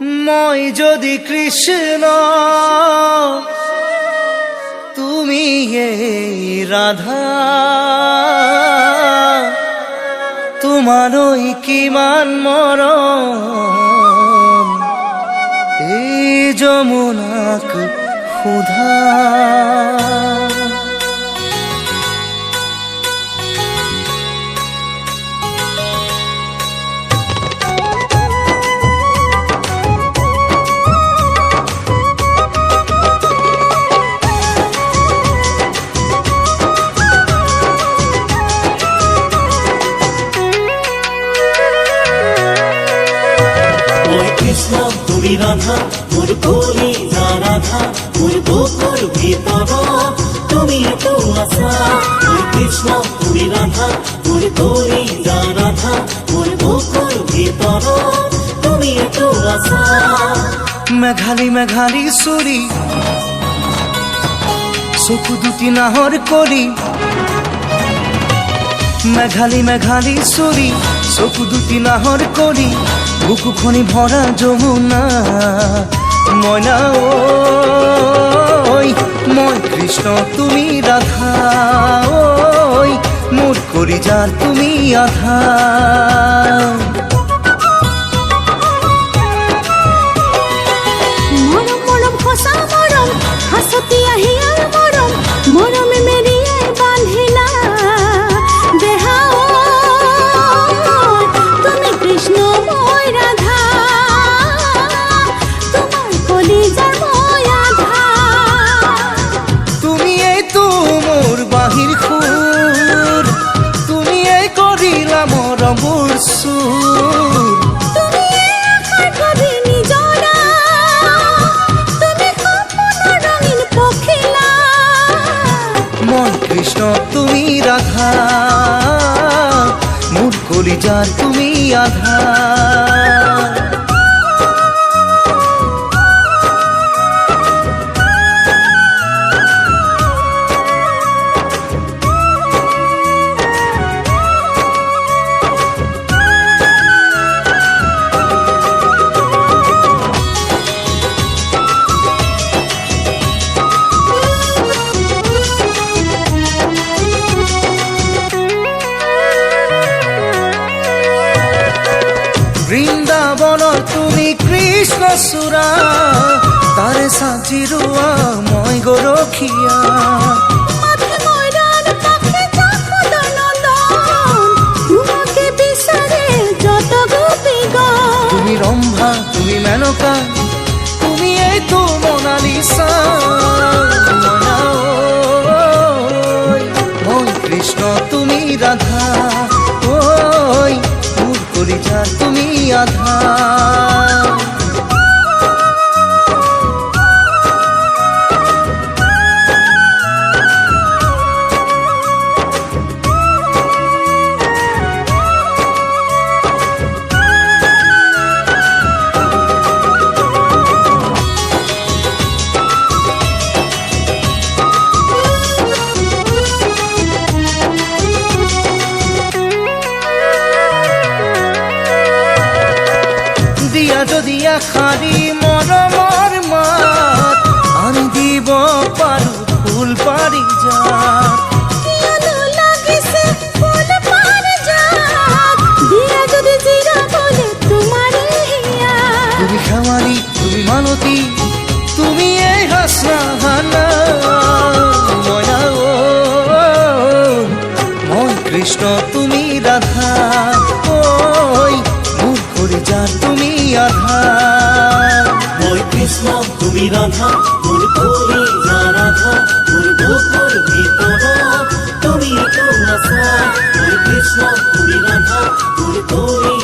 মই যদি কৃষ্ণ তুমি এই রাধা, তোমারই কিমান মরম এই যমুনাক ক্ষুধা। কৃষ্ণ তুমি রাধা, মোর কলি যা রাধা, মোর বুকুর ভিতর তুমি তো আশা। কৃষ্ণ তুমি রাধা, মোর কলি যা রাধা, মোর বুকুর ভিতর তুমি তো আশা। মেঘালী মেঘালী সুরি চকু দুটি নাহৰ কৰি, মেঘালী মেঘালী সুরি চকু দুটি নাহৰ কৰি, বুকুখনি ভরা যমুনা ময়না ঐ মই কৃষ্ণ তুমি রাধা, ঐ মোর কলিজাৰ তুমি আধা। মরম মরম খসা মরম হাসতি আহিয়ার মরম, মরমে মেরিয়ে বাঁধিলা দেহা। তুমি কৃষ্ণ মই রাধা, তোমার কলিজার মই আধা। তুমি এই তো মোর বাহিৰ সুৰ, তুমি এই কৰিলা মৰমৰ সুৰ। তুমি আশার কবি নিজরা, তুমি সপনৰ ৰঙীন পখিলা। মই কৃষ্ণ তুমি রাধা, মোর কলিজাৰ তুমি আধা। বৃন্দাবনৰ তুমি কৃষ্ণ চূড়া, তাৰে সাজিৰোৱা মই গৰখীয়া। মাথে ময়দান পাখি চাকদর নন্দন, তোমাকে বিচারে যত গোপীগণ। তুমি ৰম্ভা তুমি মেনকা, তুমি এই তো মনালিসা মনা ঐ মই কৃষ্ণ তুমি রাধা, ঐ মোর কলিজাৰ তুমি আধা। দিয়া যদি এখানি মৰমৰ মাত, আনি দিব পাৰো ফুল পাৰিজাত। কিয়নো লাগিছে ফুল পাৰিজাত, দিয়া যদি জিৰা বলে তোমাৰে হিয়া। তুমি খেৱালি তুমি মালতী, তুমি এই হাসনা ময়না ঐ মই কৃষ্ণ তুমি রাধা, ঐ মোর কলিজাৰ তুমি আধা। মই কৃষ্ণ তুমি রাধা, মোর কলি যা রাধা, মোর বুকুর ভিতর তুমি তো আশা। কৃষ্ণ তুমি রাধা, মোর কলি